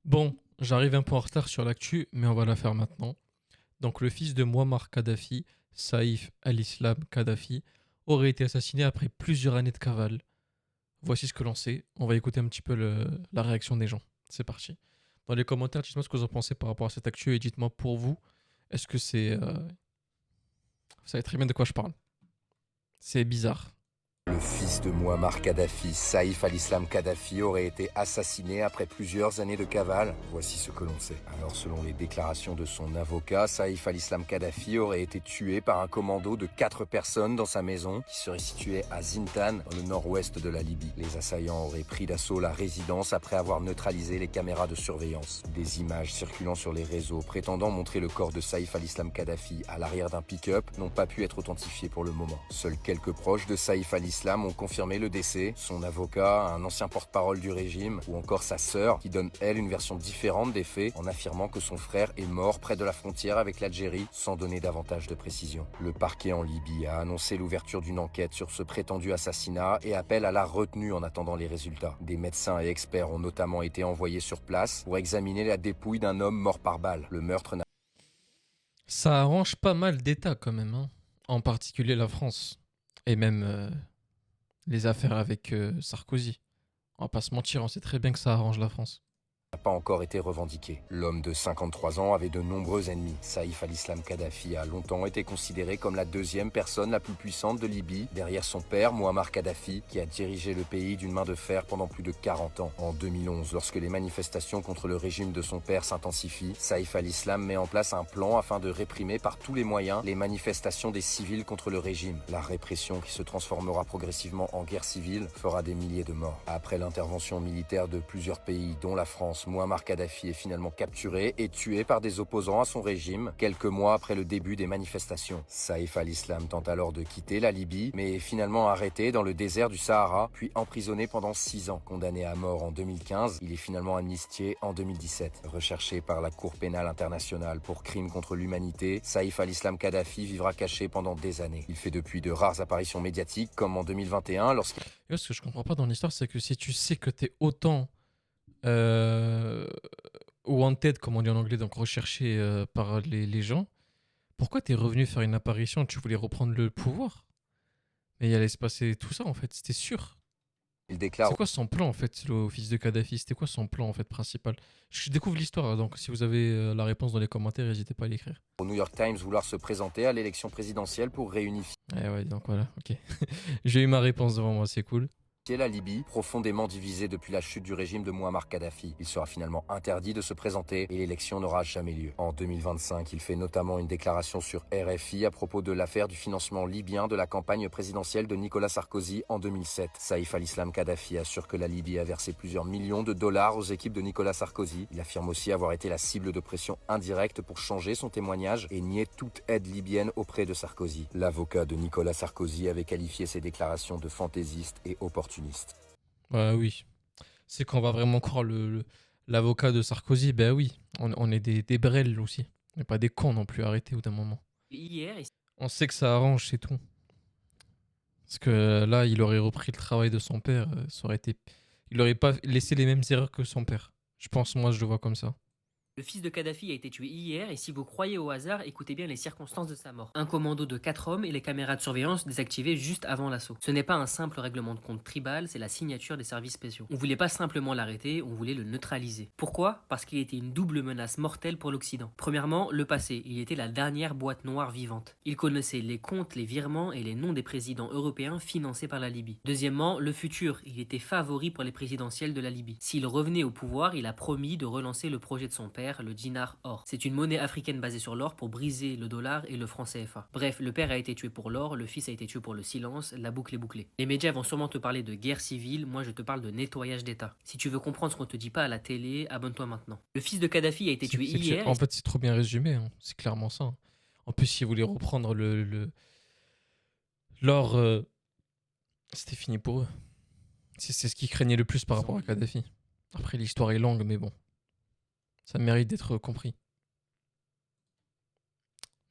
Bon, j'arrive un peu en retard sur l'actu, mais on va la faire maintenant. Donc, le fils de Muammar Kadhafi, Saïf al-Islam Kadhafi, aurait été assassiné après plusieurs années de cavale. Voici ce que l'on sait. On va écouter un petit peu la réaction des gens. C'est parti. Dans les commentaires, dites-moi ce que vous en pensez par rapport à cette actu et dites-moi pour vous, est-ce que c'est. Vous savez très bien de quoi je parle. C'est bizarre. Le fils de Muammar Kadhafi, Saïf al-Islam Kadhafi, aurait été assassiné après plusieurs années de cavale. Voici ce que l'on sait. Alors, selon les déclarations de son avocat, Saïf al-Islam Kadhafi aurait été tué par un commando de 4 personnes dans sa maison, qui serait située à Zintan, dans le nord-ouest de la Libye. Les assaillants auraient pris d'assaut la résidence après avoir neutralisé les caméras de surveillance. Des images circulant sur les réseaux prétendant montrer le corps de Saïf al-Islam Kadhafi à l'arrière d'un pick-up n'ont pas pu être authentifiées pour le moment. Seuls quelques proches de Saïf al-Islam ont confirmé le décès, son avocat, un ancien porte-parole du régime, ou encore sa sœur, qui donne elle une version différente des faits, en affirmant que son frère est mort près de la frontière avec l'Algérie, sans donner davantage de précision. Le parquet en Libye a annoncé l'ouverture d'une enquête sur ce prétendu assassinat et appelle à la retenue en attendant les résultats. Des médecins et experts ont notamment été envoyés sur place pour examiner la dépouille d'un homme mort par balle. Le meurtre n'a Ça arrange pas mal d'États quand même, hein. En particulier la France. Et même les affaires avec Sarkozy. On va pas se mentir, on sait très bien que ça arrange la France. pas encore été revendiqué. L'homme de 53 ans avait de nombreux ennemis. Saïf al-Islam Kadhafi a longtemps été considéré comme la deuxième personne la plus puissante de Libye, derrière son père, Muammar Kadhafi, qui a dirigé le pays d'une main de fer pendant plus de 40 ans. En 2011, lorsque les manifestations contre le régime de son père s'intensifient, Saïf al-Islam met en place un plan afin de réprimer par tous les moyens les manifestations des civils contre le régime. La répression, qui se transformera progressivement en guerre civile, fera des milliers de morts. Après l'intervention militaire de plusieurs pays, dont la France, Muammar Kadhafi est finalement capturé et tué par des opposants à son régime quelques mois après le début des manifestations. Saïf al-Islam tente alors de quitter la Libye, mais est finalement arrêté dans le désert du Sahara, puis emprisonné pendant 6 ans. Condamné à mort en 2015, il est finalement amnistié en 2017. Recherché par la Cour pénale internationale pour crimes contre l'humanité, Saïf al-Islam Kadhafi vivra caché pendant des années. Il fait depuis de rares apparitions médiatiques, comme en 2021 lorsqu'il... Et ce que je comprends pas dans l'histoire, c'est que si tu sais que t'es autant euh, wanted, comme on dit en anglais, donc recherché par les gens, pourquoi t'es revenu faire une apparition? Tu voulais reprendre le pouvoir? Mais il allait se passer tout ça en fait, c'était sûr. C'est déclare quoi son plan en fait, le fils de Kadhafi? C'était quoi son plan en fait principal? Je découvre l'histoire, hein, donc si vous avez la réponse dans les commentaires, n'hésitez pas à l'écrire. au New York Times vouloir se présenter à l'élection présidentielle pour réunifier Eh ouais, donc voilà, ok. J'ai eu ma réponse devant moi, c'est cool. la Libye, profondément divisée depuis la chute du régime de Muammar Kadhafi. Il sera finalement interdit de se présenter et l'élection n'aura jamais lieu. En 2025, il fait notamment une déclaration sur RFI à propos de l'affaire du financement libyen de la campagne présidentielle de Nicolas Sarkozy en 2007. Saïf al-Islam Kadhafi assure que la Libye a versé plusieurs millions de dollars aux équipes de Nicolas Sarkozy. Il affirme aussi avoir été la cible de pression indirecte pour changer son témoignage et nier toute aide libyenne auprès de Sarkozy. L'avocat de Nicolas Sarkozy avait qualifié ses déclarations de fantaisistes et opportunistes. Bah oui. C'est qu'on va vraiment croire l'avocat de Sarkozy, ben oui. On est des brels aussi. On n'est pas des cons non plus, arrêtez au d'un moment. Hier, On sait que ça arrange, c'est tout. Parce que là, il aurait repris le travail de son père, ça aurait été... Il aurait pas laissé les mêmes erreurs que son père. Je pense, moi, je le vois comme ça. le fils de Kadhafi a été tué hier et si vous croyez au hasard, écoutez bien les circonstances de sa mort. Un commando de 4 hommes et les caméras de surveillance désactivées juste avant l'assaut. Ce n'est pas un simple règlement de compte tribal, c'est la signature des services spéciaux. On voulait pas simplement l'arrêter, on voulait le neutraliser. Pourquoi? Parce qu'il était une double menace mortelle pour l'Occident. Premièrement, le passé, il était la dernière boîte noire vivante. Il connaissait les comptes, les virements et les noms des présidents européens financés par la Libye. Deuxièmement, le futur, il était favori pour les présidentielles de la Libye. S'il revenait au pouvoir, il a promis de relancer le projet de son père, le dinar or. C'est une monnaie africaine basée sur l'or pour briser le dollar et le franc CFA. Bref, le père a été tué pour l'or, le fils a été tué pour le silence, la boucle est bouclée. Les médias vont sûrement te parler de guerre civile, moi je te parle de nettoyage d'État. Si tu veux comprendre ce qu'on te dit pas à la télé, abonne-toi maintenant. Le fils de Kadhafi a été tué hier. En fait, c'est trop bien résumé, hein. C'est clairement ça, hein. En plus, si vous voulez reprendre l'or, c'était fini pour eux. C'est ce qu'ils craignaient le plus par rapport à Kadhafi. Après, l'histoire est longue, mais bon. Ça mérite d'être compris.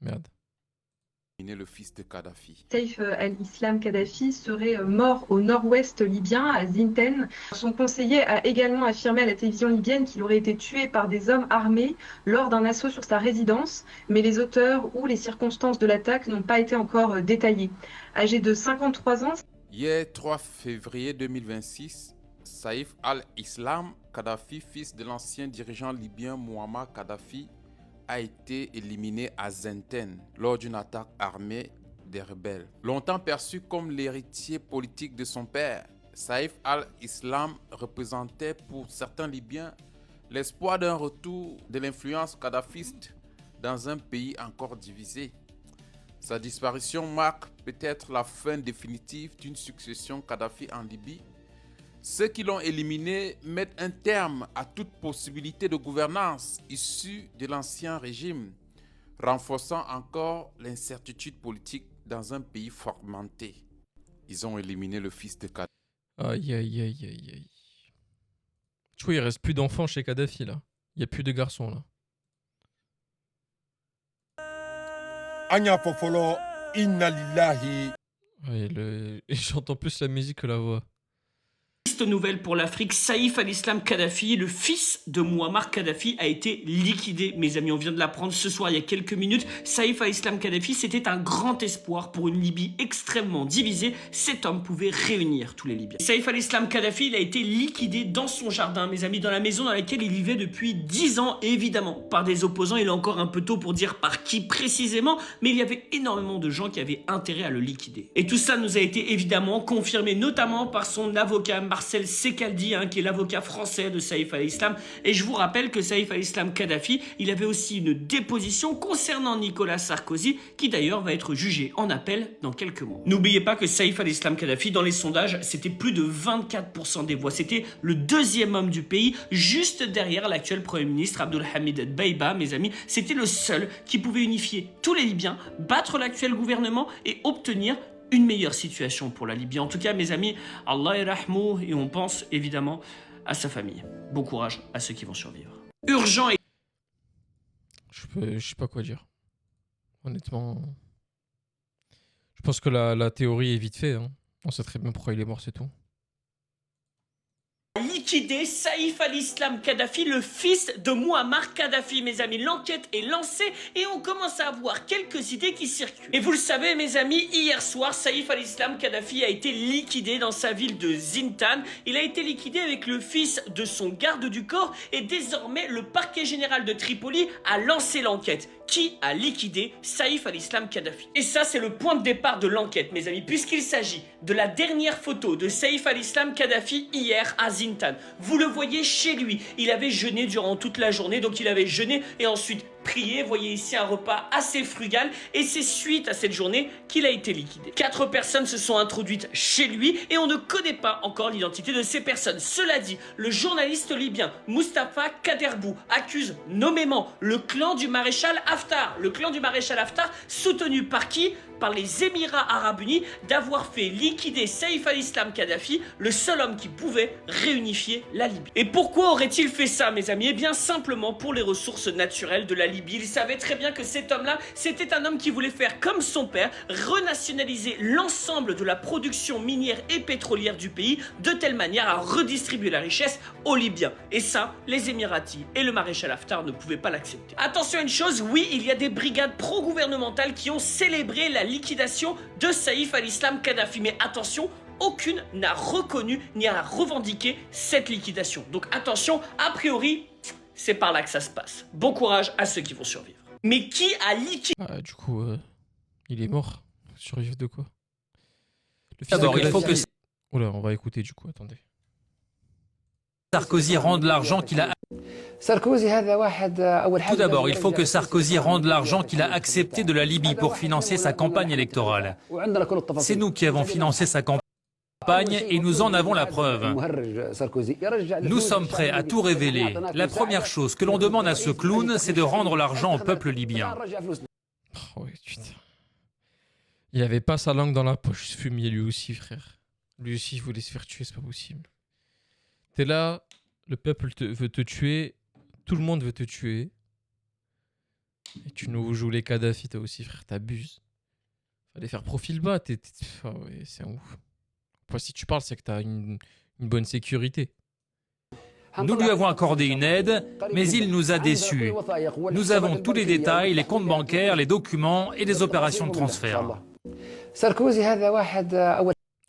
Merde. Le fils de Kadhafi. Saïf al-Islam Kadhafi serait mort au nord-ouest libyen, à Zinten. Son conseiller a également affirmé à la télévision libyenne qu'il aurait été tué par des hommes armés lors d'un assaut sur sa résidence, mais les auteurs ou les circonstances de l'attaque n'ont pas été encore détaillées. Âgé de 53 ans... Hier 3 février 2026, Saïf al-Islam Kadhafi, fils de l'ancien dirigeant libyen Muammar Kadhafi, a été éliminé à Zenten lors d'une attaque armée des rebelles. Longtemps perçu comme l'héritier politique de son père, Saïf al-Islam représentait pour certains Libyens l'espoir d'un retour de l'influence kadhafiste dans un pays encore divisé. Sa disparition marque peut-être la fin définitive d'une succession Kadhafi en Libye. Ceux qui l'ont éliminé mettent un terme à toute possibilité de gouvernance issue de l'ancien régime, renforçant encore l'incertitude politique dans un pays fragmenté. Ils ont éliminé le fils de Kadhafi. Aïe, aïe, aïe, aïe, aïe. Tu vois, il reste plus d'enfants chez Kadhafi, là. Il n'y a plus de garçons, là. Anya Popolo, Inna Lillahi. Ouais, j'entends plus la musique que la voix. Nouvelle pour l'Afrique, Saïf al-Islam Kadhafi, le fils de Muammar Kadhafi, a été liquidé. Mes amis, on vient de l'apprendre ce soir il y a quelques minutes. Saïf al-Islam Kadhafi, c'était un grand espoir pour une Libye extrêmement divisée. Cet homme pouvait réunir tous les Libyens. Saïf al-Islam Kadhafi, il a été liquidé dans son jardin, mes amis, dans la maison dans laquelle il vivait depuis 10 ans, évidemment, par des opposants. Il est encore un peu tôt pour dire par qui précisément, mais il y avait énormément de gens qui avaient intérêt à le liquider. Et tout ça nous a été évidemment confirmé, notamment par son avocat Marcel Sekaldi, qui est l'avocat français de Saïf al-Islam. Et je vous rappelle que Saïf al-Islam Kadhafi, il avait aussi une déposition concernant Nicolas Sarkozy, qui d'ailleurs va être jugé en appel dans quelques mois. N'oubliez pas que Saïf al-Islam Kadhafi, dans les sondages, c'était plus de 24% des voix. C'était le deuxième homme du pays, juste derrière l'actuel Premier ministre Abdulhamid Dbeiba, mes amis. C'était le seul qui pouvait unifier tous les Libyens, battre l'actuel gouvernement et obtenir une meilleure situation pour la Libye. En tout cas, mes amis, Allah yarahmou, et on pense évidemment à sa famille. Bon courage à ceux qui vont survivre. Urgent et... Je sais pas quoi dire. Honnêtement, je pense que la théorie est vite fait. Hein. On sait très bien pourquoi il est mort, c'est tout. Liquider Saïf al-Islam Kadhafi, le fils de Muammar Kadhafi, mes amis. L'enquête est lancée et on commence à avoir quelques idées qui circulent. Et vous le savez, mes amis, hier soir, Saïf al-Islam Kadhafi a été liquidé dans sa ville de Zintan. Il a été liquidé avec le fils de son garde du corps et désormais le parquet général de Tripoli a lancé l'enquête. Qui a liquidé Saïf al-Islam Kadhafi? Et ça, c'est le point de départ de l'enquête, mes amis, puisqu'il s'agit de la dernière photo de Saïf al-Islam Kadhafi hier à Zintan. Vous le voyez chez lui, il avait jeûné durant toute la journée, donc il avait jeûné et ensuite prié. Voyez ici un repas assez frugal et c'est suite à cette journée qu'il a été liquidé. 4 personnes se sont introduites chez lui et on ne connaît pas encore l'identité de ces personnes. Cela dit, le journaliste libyen Mustafa Kaderbou accuse nommément le clan du maréchal Haftar. Le clan du maréchal Haftar soutenu par qui? Par les Émirats Arabes Unis, d'avoir fait liquider Saïf al-Islam Kadhafi, le seul homme qui pouvait réunifier la Libye. Et pourquoi aurait-il fait ça, mes amis? Eh bien simplement pour les ressources naturelles de la Libye. Il savait très bien que cet homme-là, c'était un homme qui voulait faire comme son père, renationaliser l'ensemble de la production minière et pétrolière du pays, de telle manière à redistribuer la richesse aux Libyens. Et ça, les Émiratis et le maréchal Haftar ne pouvaient pas l'accepter. Attention à une chose, oui, il y a des brigades pro-gouvernementales qui ont célébré la liquidation de Saïf al-Islam Kadhafi. Mais attention, aucune n'a reconnu ni a revendiqué cette liquidation. Donc attention, a priori, c'est par là que ça se passe. Bon courage à ceux qui vont survivre. Mais qui a liquidé... Ah, du coup, il est mort. Survivre de quoi? Le fils D'abord, de il faut Kadhafi- que Oula, on va écouter du coup, attendez. Sarkozy rende l'argent qu'il a... Tout d'abord, il faut que Sarkozy rende l'argent qu'il a accepté de la Libye pour financer sa campagne électorale. C'est nous qui avons financé sa campagne et nous en avons la preuve. Nous sommes prêts à tout révéler. La première chose que l'on demande à ce clown, c'est de rendre l'argent au peuple libyen. Oh, ouais, putain. Il avait pas sa langue dans la poche, ce fumier, lui aussi, frère. Lui aussi, il voulait se faire tuer, c'est pas possible. T'es là, le peuple veut te tuer, tout le monde veut te tuer. Et tu nous joues les Kadhafi, toi aussi, frère, t'abuses. Fallait faire profil bas. Ah ouais, c'est un ouf. Après, si tu parles, c'est que t'as une bonne sécurité. Nous lui avons accordé une aide, mais il nous a déçus. Nous avons tous les détails, les comptes bancaires, les documents et les opérations de transfert.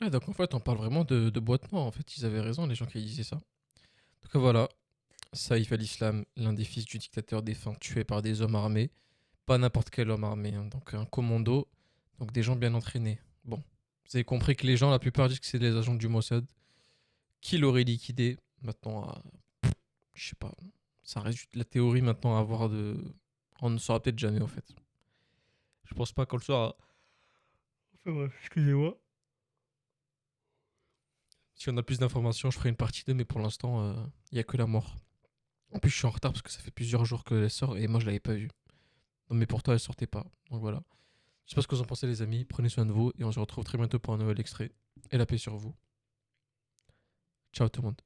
Ouais, donc en fait, on parle vraiment de boîte noire. En fait, ils avaient raison, les gens qui disaient ça. Donc voilà, Saïf al-Islam, l'un des fils du dictateur défunt tué par des hommes armés. Pas n'importe quel homme armé, hein. Donc un commando, donc des gens bien entraînés. Bon, vous avez compris que les gens, la plupart disent que c'est des agents du Mossad qui l'auraient liquidé. Maintenant, je sais pas, ça reste juste la théorie maintenant à avoir de... On ne saura peut-être jamais en fait. Je pense pas qu'on le saura. Enfin bref, excusez-moi. Si on a plus d'informations, je ferai une partie 2, mais pour l'instant, il n'y a que la mort. En plus, je suis en retard parce que ça fait plusieurs jours qu'elle sort et moi, je l'avais pas vue. Non, mais pourtant, elle sortait pas. Donc voilà. Je sais pas ce que vous en pensez, les amis. Prenez soin de vous et on se retrouve très bientôt pour un nouvel extrait. Et la paix sur vous. Ciao tout le monde.